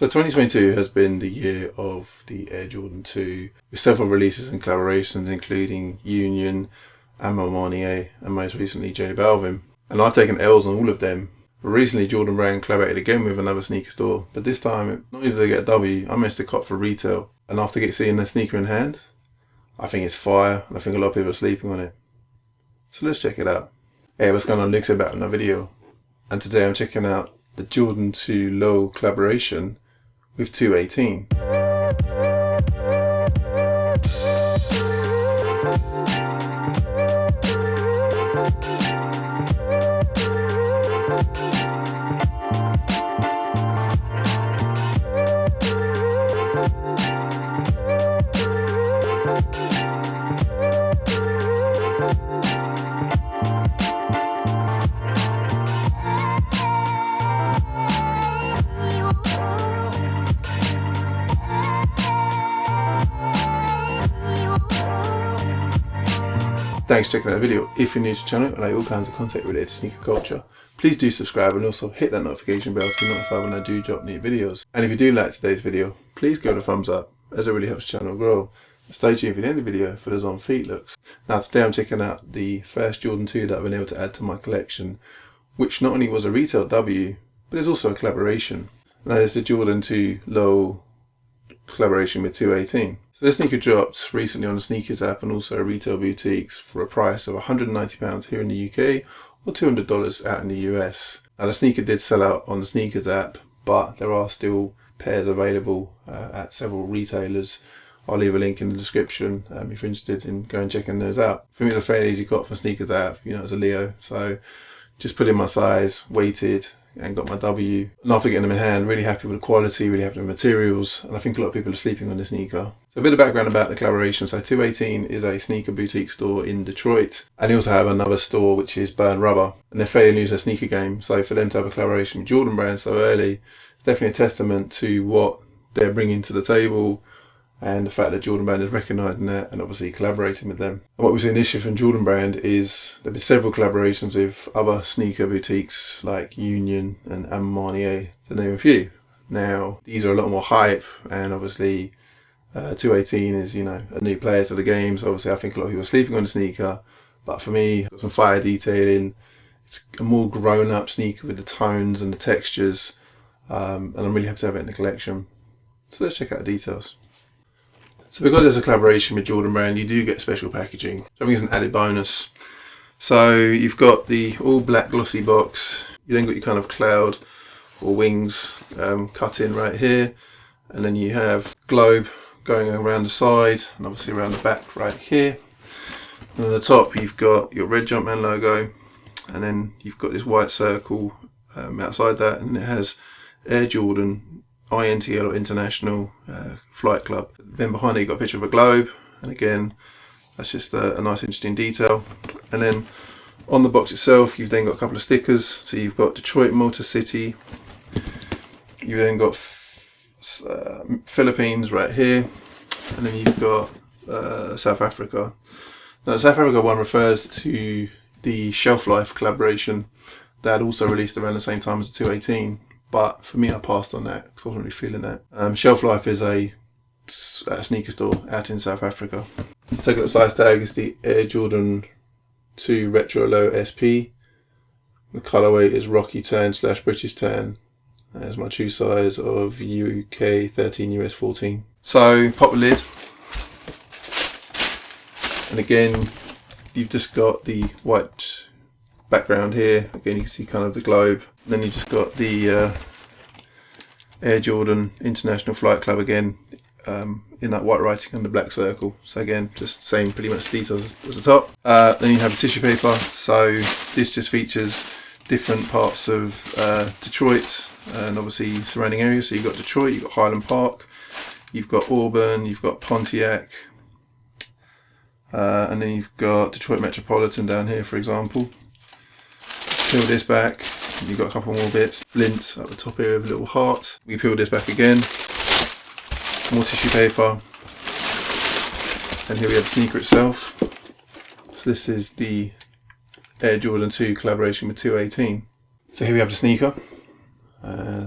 So 2022 has been the year of the Air Jordan 2 with several releases and collaborations including Union, Armani, and most recently J Balvin. And I've taken L's on all of them. But recently Jordan Brand collaborated again with another sneaker store, but this time not only did I get a W, I managed to cop for retail. And after seeing the sneaker in hand, I think it's fire and I think a lot of people are sleeping on it. So let's check it out. Hey, what's going on? Lukas here back with another video. And today I'm checking out the Jordan 2 Low collaboration with 218. Thanks for checking out the video. If you're new to the channel and like all kinds of content related to sneaker culture, please do subscribe and also hit that notification bell to be notified when I do drop new videos. And if you do like today's video, please give it a thumbs up as it really helps the channel grow. Stay tuned for the end of the video for those on feet looks. Now today I'm checking out the first Jordan 2 that I've been able to add to my collection, which not only was a retail W, but is also a collaboration. And that is the Jordan 2 Low collaboration with 218. So this sneaker dropped recently on the SNKRS App and also retail boutiques for a price of £190 here in the UK or $200 out in the US. Now the sneaker did sell out on the SNKRS App, but there are still pairs available at several retailers. I'll leave a link in the description if you're interested in going and checking those out. For me it's a fairly easy cut from SNKRS App, you know, as a Leo, so just put in my size, waited, and got my W. And after getting them in hand, really happy with the quality, really happy with the materials, and I think a lot of people are sleeping on this sneaker. So a bit of background about the collaboration. So 218 is a sneaker boutique store in Detroit, and they also have another store which is Burn Rubber, and they're fairly new to the sneaker game. So for them to have a collaboration with Jordan Brand so early, it's definitely a testament to what they're bringing to the table, and the fact that Jordan Brand is recognising that and obviously collaborating with them. And what we've seen this year from Jordan Brand is there have been several collaborations with other sneaker boutiques like Union and Armani, to name a few. Now these are a lot more hype, and obviously 218 is, you know, a new player to the game, so obviously I think a lot of people are sleeping on the sneaker, but for me, got some fire detailing. It's a more grown up sneaker with the tones and the textures, and I'm really happy to have it in the collection. So let's check out the details. So because there's a collaboration with Jordan Brand, you do get special packaging. I think it's an added bonus. So you've got the all black glossy box. You then got your kind of cloud or wings cut in right here. And then you have globe going around the side and obviously around the back right here. And on the top you've got your red Jumpman logo. And then you've got this white circle outside that, and it has Air Jordan INTL or International Flight Club. Then behind it you've got a picture of a globe, and again that's just a nice interesting detail. And then on the box itself you've then got a couple of stickers. So you've got Detroit, Motor City, you've then got Philippines right here, and then you've got South Africa. Now the South Africa one refers to the Shelf Life collaboration that also released around the same time as the 218. But for me, I passed on that because I wasn't really feeling that. Shelf Life is a sneaker store out in South Africa. So take a look at the size tag. It's the Air Jordan 2 Retro Low SP. The colourway is Rocky Tan / British Tan. There's my true size of UK 13, US 14. So pop the lid. And again, you've just got the white background here. Again, you can see kind of the globe. Then you've just got the Air Jordan International Flight Club again, in that white writing on the black circle. So again, just same pretty much details as the top. Then you have the tissue paper. So this just features different parts of Detroit and obviously surrounding areas. So you've got Detroit, you've got Highland Park, you've got Auburn, you've got Pontiac, and then you've got Detroit Metropolitan down here, for example. Peel this back, you've got a couple more bits. Flint at the top here with a little heart. We peel this back again. More tissue paper. And here we have the sneaker itself. So this is the Air Jordan 2 collaboration with 218. So here we have the sneaker.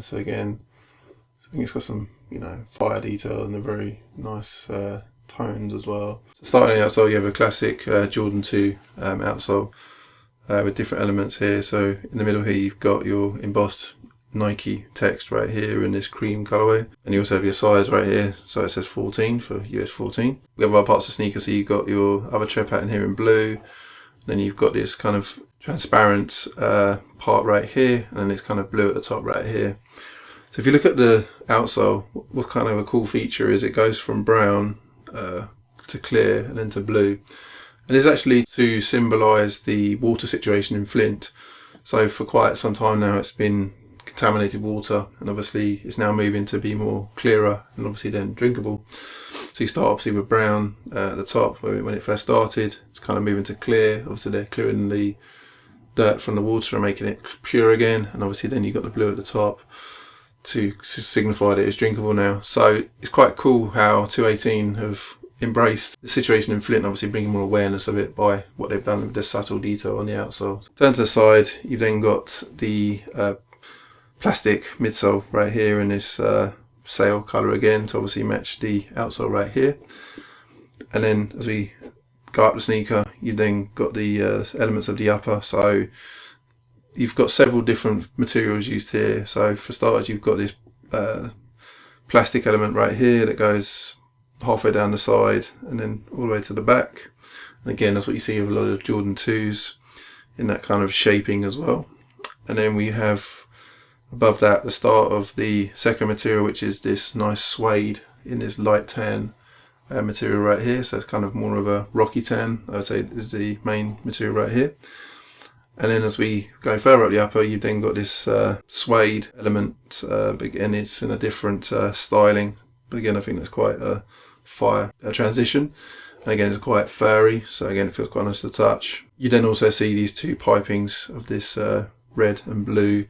So again, it's think it's got some, you know, fire detail and a very nice tones as well. So starting on the outsole, you have a classic Jordan 2 outsole with different elements here. So in the middle here, you've got your embossed Nike text right here in this cream colorway, and you also have your size right here, so it says 14 for US 14. We have other parts of sneakers, so you've got your other tread pattern here in blue, then you've got this kind of transparent part right here, and then this kind of blue at the top right here. So if you look at the outsole, what kind of a cool feature is it goes from brown to clear and then to blue, and it's actually to symbolize the water situation in Flint. So for quite some time now it's been contaminated water, and obviously it's now moving to be more clearer and obviously then drinkable. So you start obviously with brown at the top when it first started. It's kind of moving to clear. Obviously they're clearing the dirt from the water and making it pure again, and obviously then you've got the blue at the top to signify that it's drinkable now. So it's quite cool how 218 have embraced the situation in Flint, obviously bringing more awareness of it by what they've done with the subtle detail on the outsole. Turn to the side, you've then got the plastic midsole right here in this sail colour again to obviously match the outsole right here. And then as we go up the sneaker, you've then got the elements of the upper. So you've got several different materials used here. So for starters, you've got this plastic element right here that goes halfway down the side and then all the way to the back. And again, that's what you see with a lot of Jordan 2s in that kind of shaping as well. And then we have above that the start of the second material, which is this nice suede in this light tan material right here. So it's kind of more of a rocky tan, I would say, is the main material right here. And then as we go further up the upper, you've then got this suede element, and it's in a different styling. But again, I think that's quite a fire transition. And again, it's quite furry, so again, it feels quite nice to touch. You then also see these two pipings of this red and blue.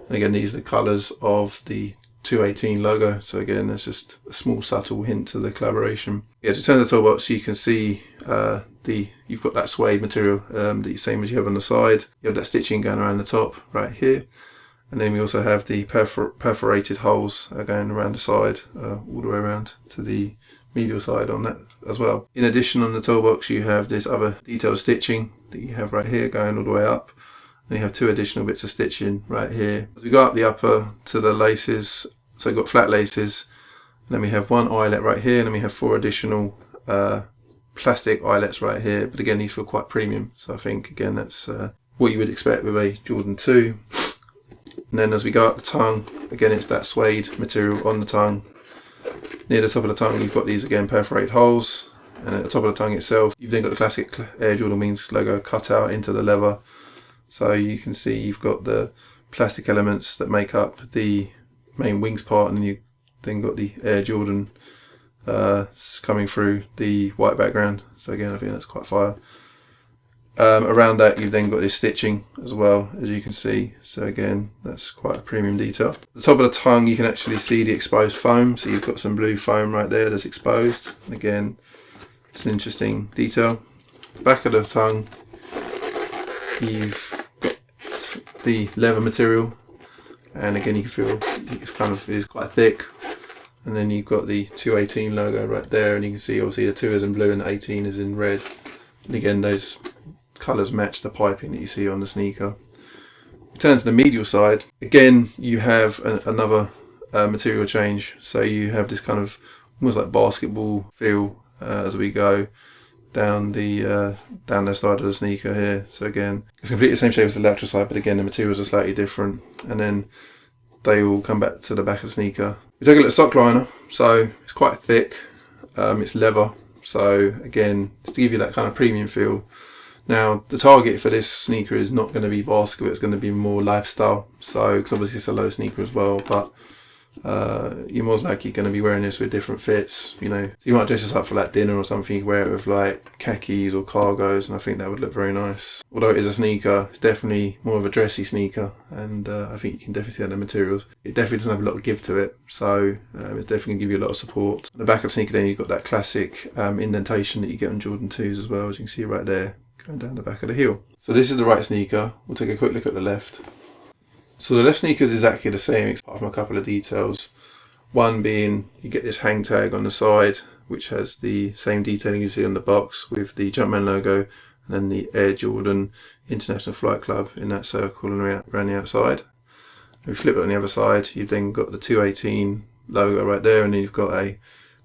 And again, these are the colours of the 218 logo. So again, it's just a small subtle hint to the collaboration. Yeah, to turn the toe box, you can see you've got that suede material, the same as you have on the side. You have that stitching going around the top right here. And then we also have the perforated holes going around the side, all the way around to the medial side on that as well. In addition, on the toe box, you have this other detailed stitching that you have right here going all the way up. And you have two additional bits of stitching right here. As we go up the upper to the laces, so we've got flat laces, and then we have one eyelet right here, and then we have 4 additional plastic eyelets right here. But again, these feel quite premium, so I think again that's what you would expect with a Jordan 2. And then as we go up the tongue, again it's that suede material on the tongue. Near the top of the tongue, you've got these again perforated holes, and at the top of the tongue itself, you've then got the classic Air Jordan Wings logo cut out into the leather. So you can see you've got the plastic elements that make up the main wings part, and then you've then got the Air Jordan coming through the white background. So again, I think that's quite fire. Around that, you've then got this stitching as well, as you can see. So again, that's quite a premium detail. At the top of the tongue, you can actually see the exposed foam. So you've got some blue foam right there that's exposed. And again, it's an interesting detail. Back of the tongue, you've got the leather material, and again you can feel it is quite thick. And then you've got the 218 logo right there, and you can see obviously the 2 is in blue and the 18 is in red. And again, those colours match the piping that you see on the sneaker. Turn to the medial side, again you have another material change. So you have this kind of almost like basketball feel as we go down the side of the sneaker here. So again, it's completely the same shape as the lateral side, but again the materials are slightly different, and then they all come back to the back of the sneaker. We take a look at the sock liner. So it's quite thick, it's leather, so again just to give you that kind of premium feel. Now the target for this sneaker is not going to be basketball, it's going to be more lifestyle. So because obviously it's a low sneaker as well, but you're most likely going to be wearing this with different fits, you know. So you might dress this up for like dinner or something, you can wear it with like khakis or cargos, and I think that would look very nice. Although it is a sneaker, it's definitely more of a dressy sneaker, and I think you can definitely see that in the materials. It definitely doesn't have a lot of give to it, so it's definitely going to give you a lot of support. On the back of the sneaker then you've got that classic indentation that you get on Jordan 2s as well, as you can see right there, going down the back of the heel. So this is the right sneaker. We'll take a quick look at the left. So the left sneaker is exactly the same, apart from a couple of details. One being you get this hang tag on the side, which has the same detailing you see on the box with the Jumpman logo, and then the Air Jordan International Flight Club in that circle and around the outside. If you flip it on the other side, you've then got the 218 logo right there, and then you've got a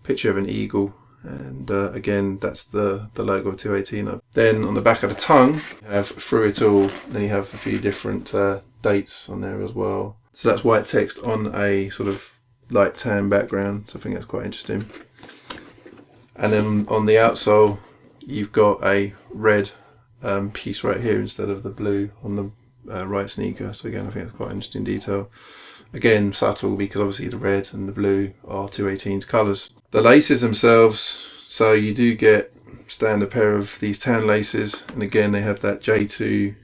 picture of an eagle, and again that's the logo of 218. Then on the back of the tongue you have through it all, then you have a few different dates on there as well. So that's white text on a sort of light tan background, so I think that's quite interesting. And then on the outsole you've got a red piece right here instead of the blue on the right sneaker, so again I think that's quite an interesting detail. Again, subtle, because obviously the red and the blue are 218's colours. The laces themselves, so you do get standard pair of these tan laces, and again they have that J2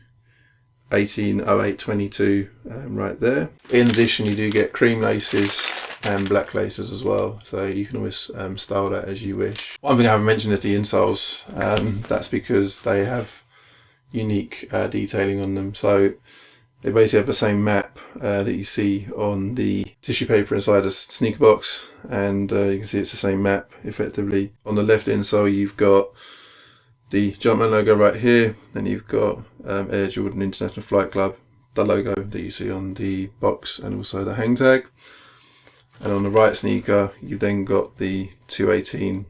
180822 right there. In addition, you do get cream laces and black laces as well, so you can always style that as you wish. One thing I haven't mentioned is the insoles. That's because they have unique detailing on them. So they basically have the same map that you see on the tissue paper inside the sneaker box, and you can see it's the same map effectively. On the left insole you've got the Jumpman logo right here, then you've got Air Jordan International Flight Club, the logo that you see on the box, and also the hang tag. And on the right sneaker you've then got the 218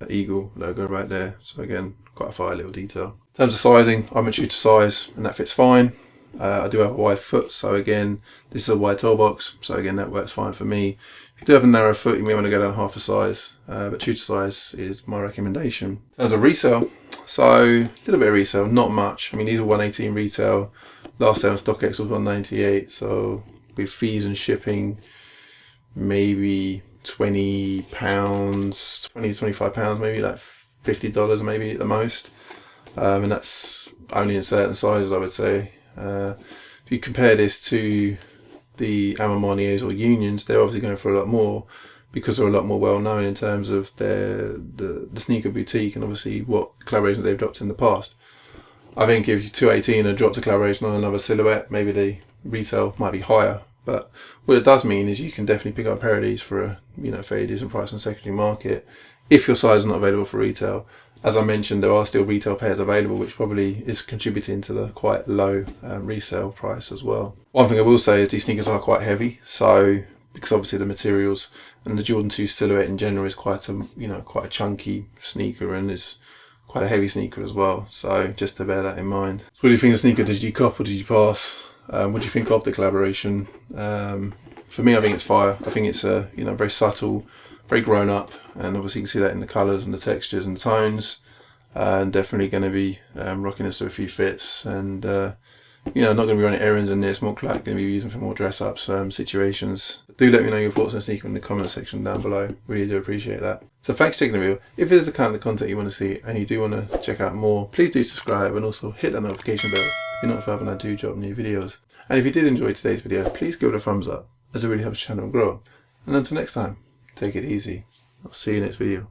Eagle logo right there, so again quite a fine little detail. In terms of sizing, I'm a true to size and that fits fine. I do have a wide foot, so again this is a wide toe box, so again that works fine for me. If you do have a narrow foot you may want to go down half a size, but true to size is my recommendation. In terms of resale, so a little bit of resale, not much. I mean these are 118 retail, last sale on StockX was 198, so with fees and shipping maybe £20, £20–25, maybe like $50 maybe at the most, and that's only in certain sizes I would say. If you compare this to the Armani's or Unions, they're obviously going for a lot more because they're a lot more well known in terms of the sneaker boutique and obviously what collaborations they've dropped in the past. I think if 218 had dropped a collaboration on another silhouette, maybe the retail might be higher, but what it does mean is you can definitely pick up a pair of these for a fairly decent price on the secondary market if your size is not available for retail. As I mentioned, there are still retail pairs available, which probably is contributing to the quite low resale price as well. One thing I will say is these sneakers are quite heavy, so because obviously the materials and the Jordan 2 silhouette in general is quite a chunky sneaker, and it's quite a heavy sneaker as well. So just to bear that in mind. So what do you think of the sneaker? Did you cop or did you pass? What do you think of the collaboration? For me, I think it's fire. I think it's very subtle, very grown up, and obviously you can see that in the colours and the textures and the tones. And definitely going to be rocking this to a few fits, and not going to be running errands in this. More like going to be using for more dress ups situations. Do let me know your thoughts on the sneaker in the comment section down below. Really do appreciate that. So thanks for checking the video. If it is the kind of content you want to see and you do want to check out more, please do subscribe and also hit that notification bell if you're notified when I do drop new videos. And if you did enjoy today's video, please give it a thumbs up, as it really helps the channel grow. And until next time, take it easy. I'll see you next video.